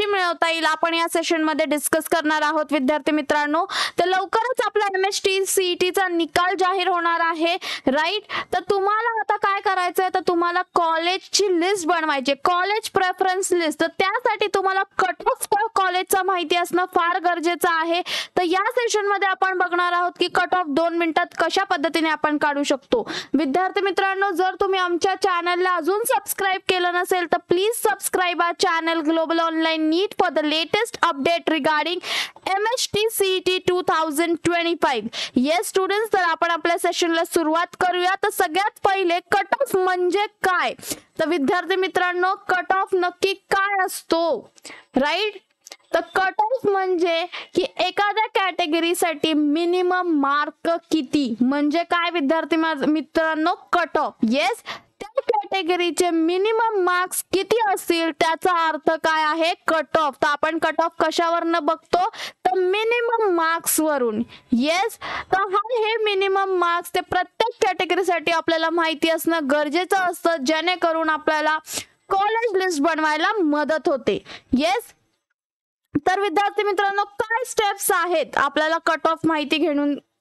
मिळवता येईल आपण या सेशन मध्ये डिस्कस करणार आहोत विद्यार्थी मित्रांनो. तर लवकरच आपला MST CET चा निकाल जाहीर होणार आहे, राईट. तर तुम्हाला आता काय करायचं आहे, तर तुम्हाला कॉलेजची लिस्ट बनवायची, कॉलेज प्रेफरन्स लिस्ट. तर त्यासाठी तुम्हाला कट ऑफ कॉलेजचा माहिती असणं फार गरजेचं आहे. तर या सेशन मध्ये आपण बघणार आहोत की कट ऑफ 2 मिनिटात कशा पद्धतीने आपण काढू शकतो. विद्यार्थी मित्रांनो, जर तुम्ही आमच्या चॅनलला अजून सबस्क्राइब केलं नसेल तर please subscribe our channel global online NEET for the latest update regarding MST CET 2025. Yes students, तर आपण आपल्या सेशनला सुरुवात करूया. तर सगळ्यात पहिले कट ऑफ म्हणजे काय. तर विद्यार्थी मित्रांनो, कट ऑफ नक्की काय असतो, राईट. तर कट ऑफ म्हणजे की एखाद्या कॅटेगरीसाठी मिनिमम मार्क किती, म्हणजे काय विद्यार्थी मित्रांनो, कट ऑफ. येस, त्या कॅटेगरीचे मिनिमम मार्क्स किती असतील त्याचा अर्थ काय आहे, कट ऑफ. तर आपण कट ऑफ कशावरनं बघतो, तर मिनिमम मार्क्स वरून. येस, तर हे मिनिमम मार्क्स ते प्रत्येक कॅटेगरीसाठी आपल्याला माहिती असणं गरजेचं असतं, जेणेकरून आपल्याला कॉलेज लिस्ट बनवायला मदत होते. येस, तर विद्यार्थी मित्रांनो, काय स्टेप्स आहेत आपल्याला कट ऑफ माहिती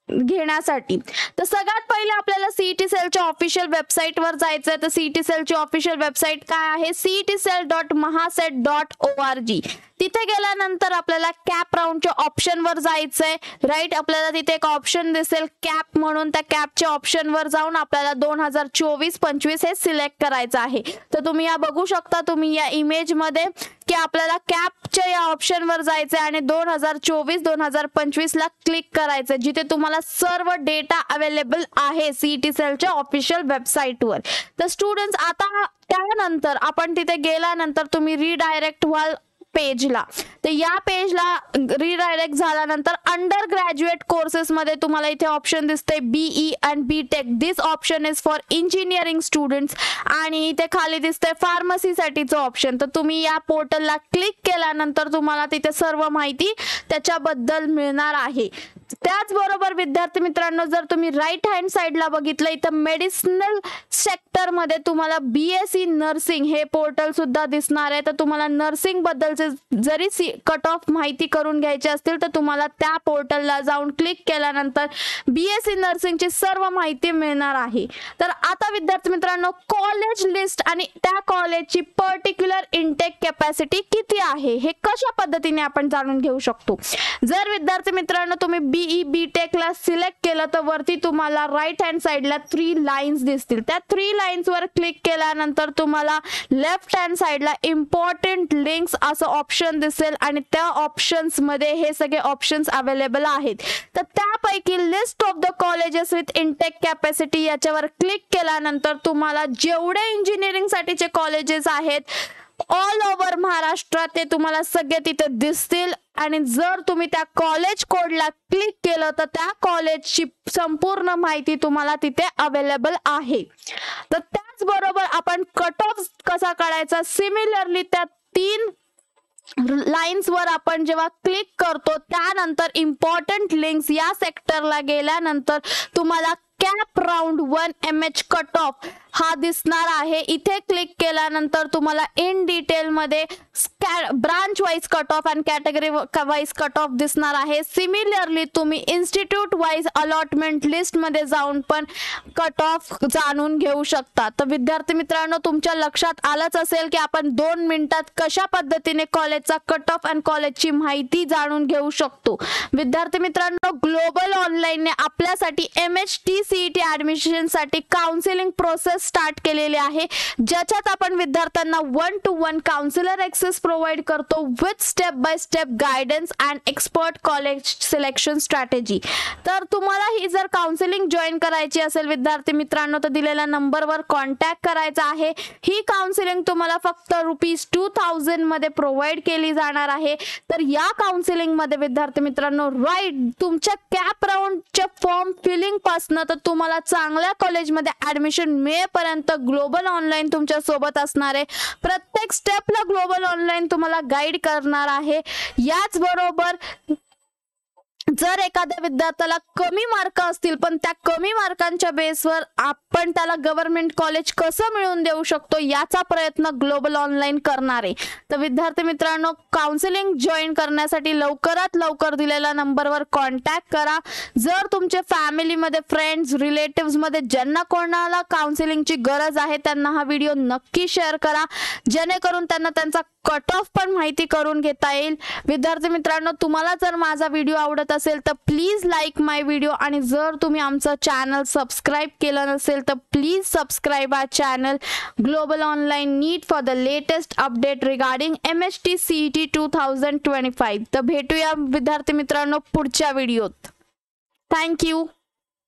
घेण्यासाठी. तर सगळ्यात पहिले आपल्याला CET सेलच्या ऑफिशियल वेबसाईट वर जायचं आहे. तर CET सेलची ऑफिशियल वेबसाईट काय आहे, cetcell.mahaset.org. तिथे गेल्यानंतर आपल्याला कॅप राऊंडच्या ऑप्शन वर जायचंय, राईट. आपल्याला तिथे एक ऑप्शन दिसेल कॅप म्हणून, त्या कॅपच्या ऑप्शन वर जाऊन आपल्याला 2024-25 हे सिलेक्ट करायचं आहे. तर तुम्ही या बघू शकता तुम्ही या इमेज मध्ये की आपल्याला कॅपच्या या ऑप्शन वर जायचंय आणि 2024-2025 ला क्लिक करायचं, जिथे तुम्हाला सर्व डेटा अवेलेबल आहे CET सेलच्या ऑफिशियल वेबसाईट वर. तर स्टुडंट्स, आता त्यानंतर आपण तिथे गेल्यानंतर तुम्ही रिडायरेक्ट व्हाल पेजला. तर या पेजला रिडायरेक्ट झाल्यानंतर अंडर ग्रॅज्युएट कोर्सेस मध्ये तुम्हाला इथे ऑप्शन दिसते BE and BTech. This option is for engineering students. आणि इथे खाली दिसते फार्मसी साठीचं ऑप्शन. तर तुम्ही या पोर्टलला क्लिक केल्यानंतर तुम्हाला तिथे सर्व माहिती त्याच्याबद्दल मिळणार आहे. त्याचबरोबर विद्यार्थी मित्रांनो, जर तुम्ही राईट हँड साइडला बघितलं, इथं मेडिसिनल सेक्टर मध्ये तुम्हाला BSc नर्सिंग हे पोर्टल सुद्धा दिसणार आहे. तर तुम्हाला नर्सिंग बद्दलचे जरी कट ऑफ माहिती करून घ्यायची असतील तर तुम्हाला त्या पोर्टलला जाऊन क्लिक केल्यानंतर BSc नर्सिंगची सर्व माहिती मिळणार आहे. तर आता विद्यार्थी मित्रांनो, कॉलेज लिस्ट आणि त्या कॉलेजची पर्टिक्युलर इनटेक कॅपॅसिटी किती आहे हे कशा पद्धतीने आपण जाणून घेऊ शकतो. जर विद्यार्थी मित्रांनो तुम्ही BE BTech ला सिलेक्ट केलं तर वरती तुम्हाला राईट हँड साइडला 3 लाईन्स दिसतील. त्या 3 लाईन्स वर क्लिक केल्यानंतर तुम्हाला लेफ्ट हँड साइडला इम्पॉर्टंट लिंक्स असं ऑप्शन दिसेल आणि त्या ऑप्शन्स मध्ये हे सगळे ऑप्शन्स अवेलेबल आहेत. तर त्यापैकी list of the colleges with intake capacity याच्यावर क्लिक केल्यानंतर तुम्हाला जेवढे इंजिनिअरिंग साठीचे कॉलेजेस आहेत ऑल ओव्हर महाराष्ट्र ते तुम्हाला सगळे तिथे दिसतील. आणि जर तुम्ही त्या कॉलेज कोडला क्लिक केलं तर त्या कॉलेजची संपूर्ण माहिती तुम्हाला तिथे अवेलेबल आहे. तर त्याचबरोबर आपण कट ऑफ कसा काढायचा, सिमिलरली त्या 3 लाईन्स वर आपण जेव्हा क्लिक करतो त्यानंतर इम्पॉर्टंट लिंक्स या सेक्टरला गेल्यानंतर तुम्हाला cap round 1 MH cut off हा दिसणार आहे. इथे क्लिक केल्यानंतर तुम्हाला इन डिटेल मध्ये ब्रांच वाइज कट ऑफ आणि कॅटेगरी वाइज कट ऑफ दिसणार आहे. सिमिलरली तुम्ही इन्स्टिट्यूट वाइज अलॉटमेंट लिस्ट मध्ये जाऊन पण कट ऑफ जाणून घेऊ शकता. तर विद्यार्थी मित्रांनो, तुमच्या लक्षात आलंच असेल की आपण 2 मिनिटात कशा पद्धतीने कॉलेजचा कट ऑफ आणि कॉलेजची माहिती जाणून घेऊ शकतो. विद्यार्थी मित्रांनो, ग्लोबल ऑनलाईन ने आपल्यासाठी MST CET ऍडमिशन साठी काउन्सिलिंग प्रोसेस स्टार्ट केलेली आहे, ज्याच्यात आपण विद्यार्थ्यांना 1-to-1 काउन्सिलर ऍक्सेस प्रोव्हाइड करतो with step by step guidance and expert college selection strategy. तर तुम्हाला ही जर काउन्सिलिंग जॉईन करायची असेल विद्यार्थी मित्रांनो तर दिलेल्या नंबरवर कॉन्टॅक्ट करायचा आहे. ही काउन्सिलिंग तुम्हाला फक्त ₹2000 मध्ये प्रोव्हाइड केली जाणार आहे. तर या काउन्सिलिंग मध्ये विद्यार्थी मित्रांनो, राईट तुमच्या कॅप राउंडच्या फॉर्म फिलिंग पासून तर तुम्हाला चांगल्या कॉलेजमध्ये ऍडमिशन मिळेपर्यंत ग्लोबल ऑनलाईन तुमच्या सोबत असणार आहे. प्रत्येक स्टेपला ग्लोबल ऑनलाईन तुम्हाला गाईड करणार आहे. याच बरोबर जर एखाद्या विद्यार्थ्याला कमी मार्क असतील पण त्या कमी मार्कांच्या बेसवर आपण त्याला गव्हर्नमेंट कॉलेज कसं मिळवून देऊ शकतो याचा प्रयत्न ग्लोबल ऑनलाईन करणार आहे. तर विद्यार्थी मित्रांनो, काउन्सिलिंग जॉईन करण्यासाठी लवकरात लवकर दिलेल्या नंबरवर कॉन्टॅक्ट करा. जर तुमच्या फॅमिलीमध्ये, फ्रेंड्स, रिलेटिव्स मध्ये ज्यांना कोणाला काउन्सिलिंगची गरज आहे त्यांना हा व्हिडिओ नक्की शेअर करा, जेणेकरून त्यांना त्यांचा कट ऑफ पण माहिती करून घेता येईल. विद्यार्थी मित्रांनो, तुम्हाला जर माझा व्हिडिओ आवडत असेल तर प्लीज लाईक माय व्हिडिओ, आणि जर तुम्ही आमचं चॅनल सबस्क्राईब केलं नसेल तर please subscribe our channel global online NEET for the latest update regarding MHT CET 2025. तर भेटूया विद्यार्थी मित्रांनो पुढच्या व्हिडिओत. थँक्यू.